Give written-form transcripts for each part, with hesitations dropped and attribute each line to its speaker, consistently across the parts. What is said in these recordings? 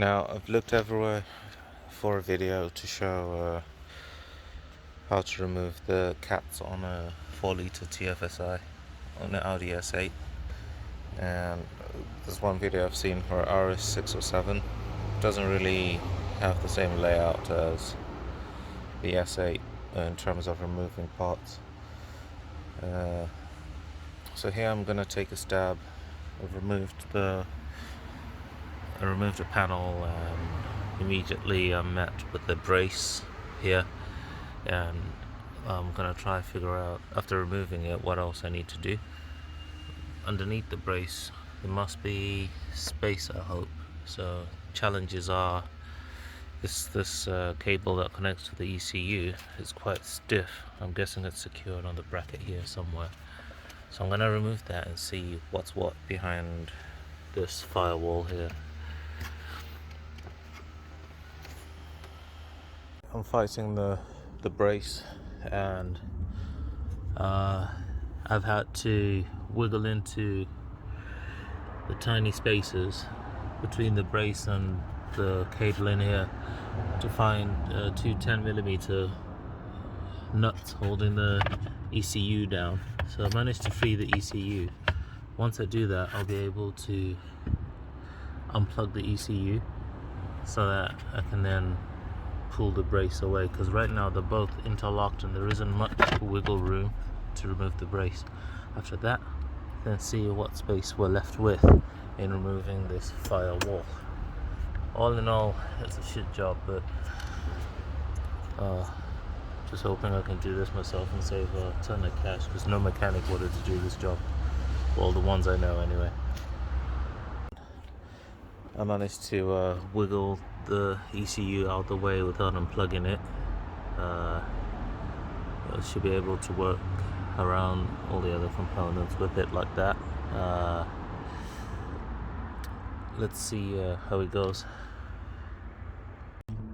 Speaker 1: Now, I've looked everywhere for a video to show how to remove the cats on a 4-litre TFSI on an Audi S8, and there's one video I've seen for RS607. It doesn't really have the same layout as the S8 in terms of removing parts. So here I'm gonna take a stab. I've removed the panel, and immediately I'm met with the brace here, and I'm gonna try to figure out, after removing it, what else I need to do. Underneath the brace there must be space, I hope. So challenges are this cable that connects to the ECU is quite stiff. I'm guessing it's secured on the bracket here somewhere. So I'm going to remove that and see what's what behind this firewall here. I'm fighting the brace, and I've had to wiggle into the tiny spaces between the brace and the cable in here to find two 10mm nuts holding the ECU down. So I managed to free the ECU. Once I do that, I'll be able to unplug the ECU so that I can then pull the brace away, because right now they're both interlocked and there isn't much wiggle room to remove the brace. After that, then see what space we're left with in removing this firewall. All in all, it's a shit job, but just hoping I can do this myself and save a ton of cash, because no mechanic wanted to do this job. Well, the ones I know anyway. I managed to wiggle the ECU out the way without unplugging it. I should be able to work around all the other components with it like that. Let's see how it goes.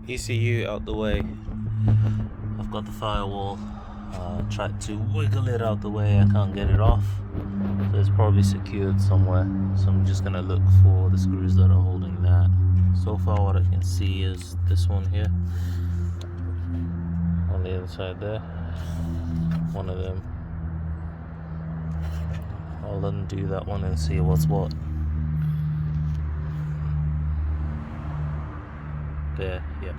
Speaker 1: ECU out the way. I've got the firewall. Tried to wiggle it out the way. I can't get it off. So it's probably secured somewhere. So I'm just gonna look for the screws that are holding that. So far, what I can see is this one here on the other side there. One of them. I'll undo that one and see what's what. There, yeah.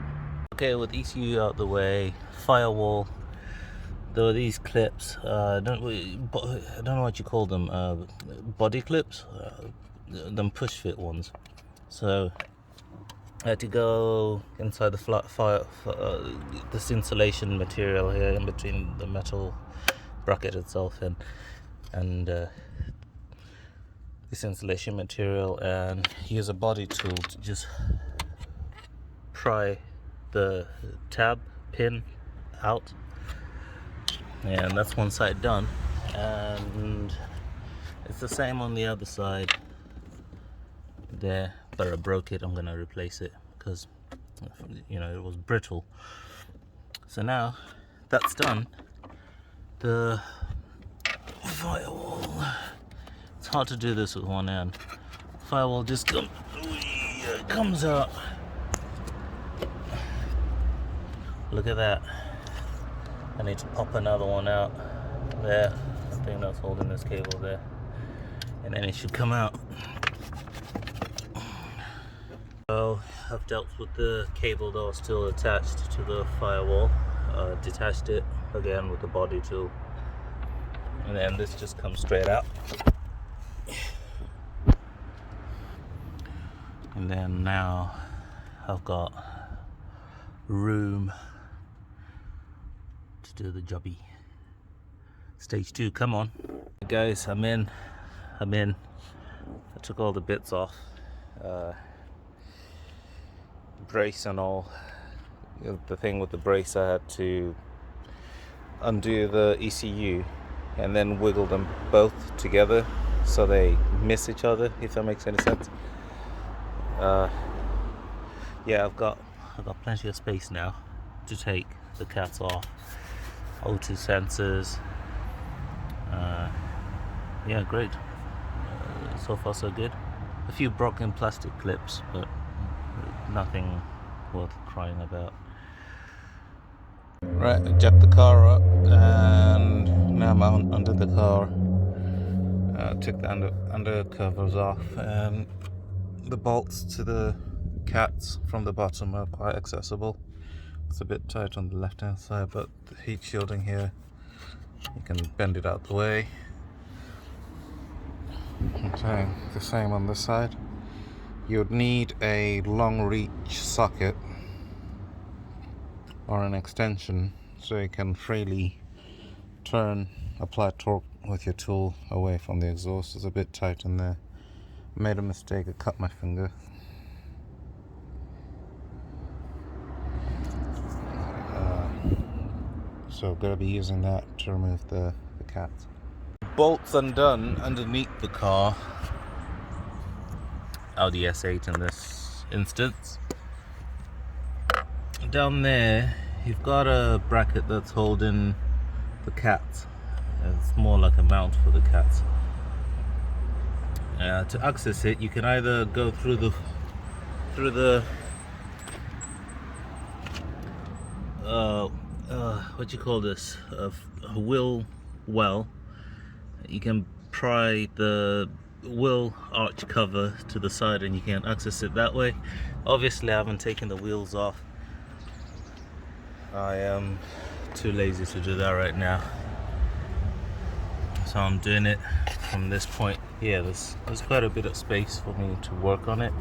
Speaker 1: Okay, with ECU out the way, firewall. There were these clips. I don't know what you call them. Body clips, them push fit ones. So I had to go inside the this insulation material here in between the metal bracket itself and this insulation material, and use a body tool to just pry the tab pin out, and that's one side done. And it's the same on the other side there, but I broke it. I'm gonna replace it because, you know, it was brittle. So now that's done, the firewall, it's hard to do this with one hand. Firewall just comes out. Look at that. I need to pop another one out there. I think that's holding this cable there, and then it should come out. So I've dealt with the cable that was still attached to the firewall, detached it again with the body tool, and then this just comes straight out. And then now I've got room to do the jobby. Stage 2, come on. Guys, I'm in. I took all the bits off. Brace and all. The thing with the brace, I had to undo the ECU and then wiggle them both together so they miss each other, if that makes any sense. Yeah, I've got plenty of space now to take the cats off. O2 sensors. Yeah, great. So far so good. A few broken plastic clips, but nothing worth crying about.
Speaker 2: Right, I jacked the car up and now I'm under the car. Took the under covers off, and the bolts to the cats from the bottom are quite accessible. It's a bit tight on the left hand side, but the heat shielding here, you can bend it out the way. Okay, the same on this side. You would need a long reach socket or an extension so you can freely apply torque with your tool away from the exhaust. It's a bit tight in there. I made a mistake, I cut my finger. So I'm going to be using that to remove the cats. Bolts undone underneath the car.
Speaker 1: Audi S8 in this instance. Down there, you've got a bracket that's holding the cats. It's more like a mount for the cats. To access it, you can either go through the what you call this, wheel well. You can pry the wheel arch cover to the side and you can access it that way. Obviously I haven't taken the wheels off. I am too lazy to do that right now, so I'm doing it from this point here. There's quite a bit of space for me to work on it,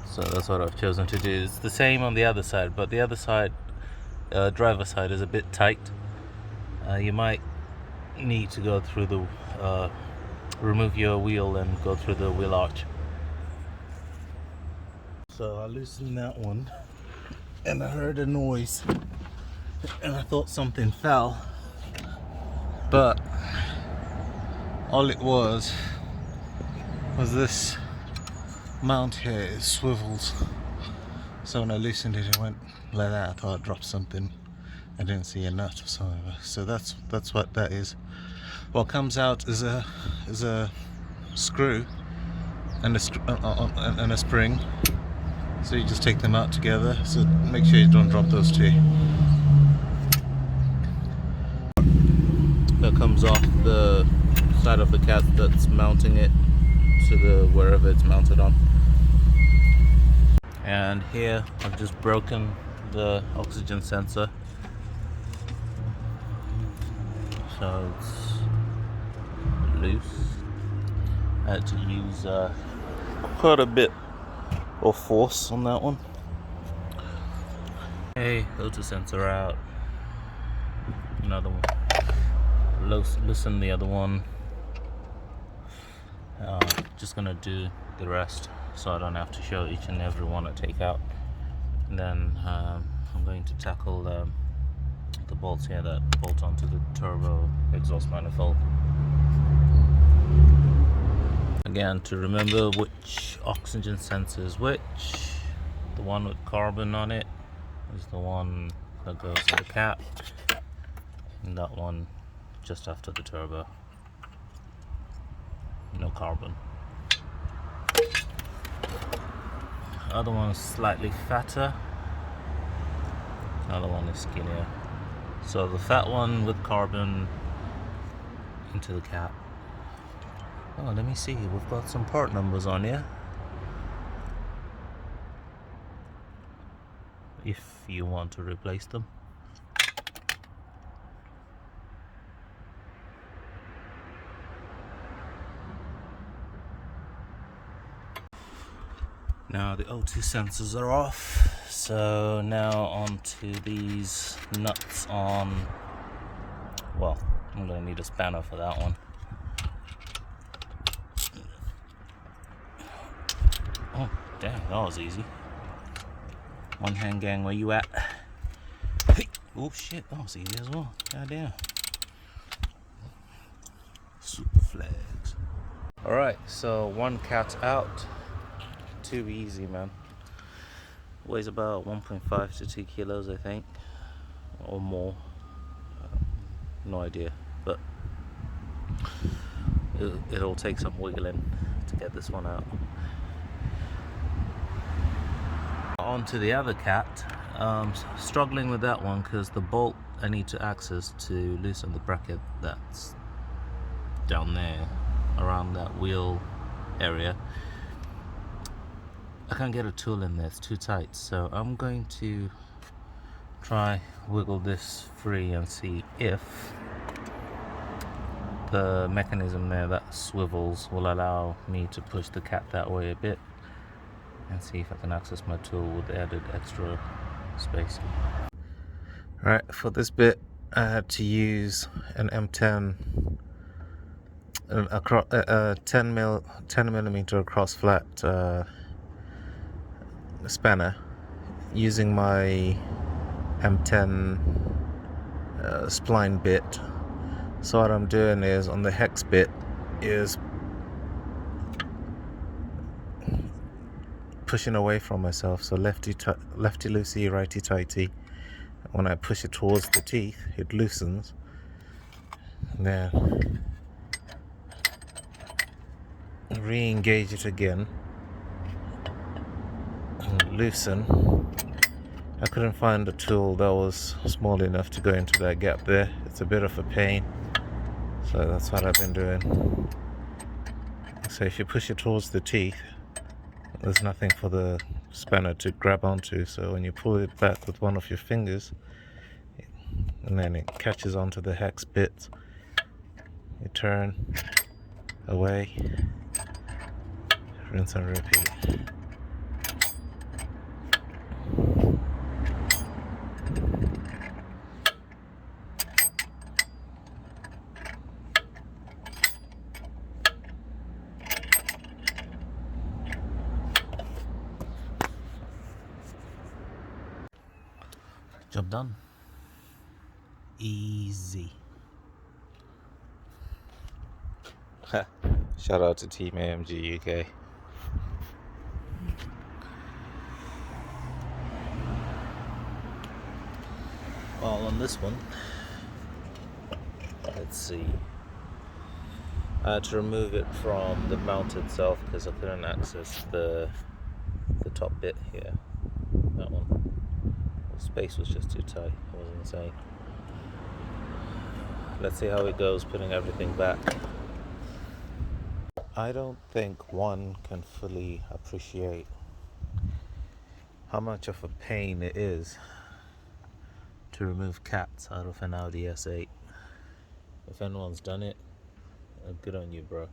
Speaker 1: so that's what I've chosen to do. It's the same on the other side, but the other side, driver side, is a bit tight. You might need to go through the remove your wheel and go through the wheel arch. So I loosened that one and I heard a noise and I thought something fell, but all it was this mount here. It swivels, so when I loosened it, it went like that. I thought I dropped something. I didn't see a nut or something. So that's what that is. What comes out is a screw and a spring. So you just take them out together. So make sure you don't drop those two. That comes off the side of the cat that's mounting it to the wherever it's mounted on. And here I've just broken the oxygen sensor. So it's loose. I had to use quite a bit of force on that one. Okay, O2 sensor out. Another one. Loosen the other one. Just gonna do the rest so I don't have to show each and every one I take out. And then I'm going to tackle the bolts here that bolt onto the turbo exhaust manifold. Again, to remember which oxygen sensor is which, the one with carbon on it is the one that goes in the cap, and that one just after the turbo, no carbon. The other one is slightly fatter, the other one is skinnier. So the fat one with carbon into the cap. Oh, let me see, we've got some part numbers on here. If you want to replace them. Now the O2 sensors are off, so now on to these nuts on, well, I'm going to need a spanner for that one. Oh, damn, that was easy. One hand gang, where you at? Hey. Oh shit, that was easy as well. Goddamn. Super flags. Alright, so one cat out. Too easy, man. Weighs about 1.5 to 2 kilos, I think, or more. No idea, but it'll take some wiggling to get this one out. onto the other cat. Struggling with that one because the bolt I need to access to loosen the bracket that's down there around that wheel area. I can't get a tool in there, it's too tight, so I'm going to try wiggle this free and see if the mechanism there that swivels will allow me to push the cat that way a bit, and see if I can access my tool with the added extra space. Right, for this bit I had to use an M10 10 millimeter across flat spanner using my M10 spline bit. So what I'm doing is on the hex bit is pushing away from myself, so lefty loosey, righty tighty. When I push it towards the teeth, it loosens, and then re-engage it again and loosen. I couldn't find a tool that was small enough to go into that gap there. It's a bit of a pain, so that's what I've been doing. So if you push it towards the teeth, there's nothing for the spanner to grab onto, so when you pull it back with one of your fingers and then it catches onto the hex bit, you turn away, rinse and repeat. Job done. Easy. Shout out to Team AMG UK. Well, on this one, let's see. I had to remove it from the mount itself because I couldn't access the top bit here. That one. The space was just too tight. It was insane. Let's see how it goes putting everything back. I don't think one can fully appreciate how much of a pain it is to remove cats out of an Audi S8. If anyone's done it, good on you, bro.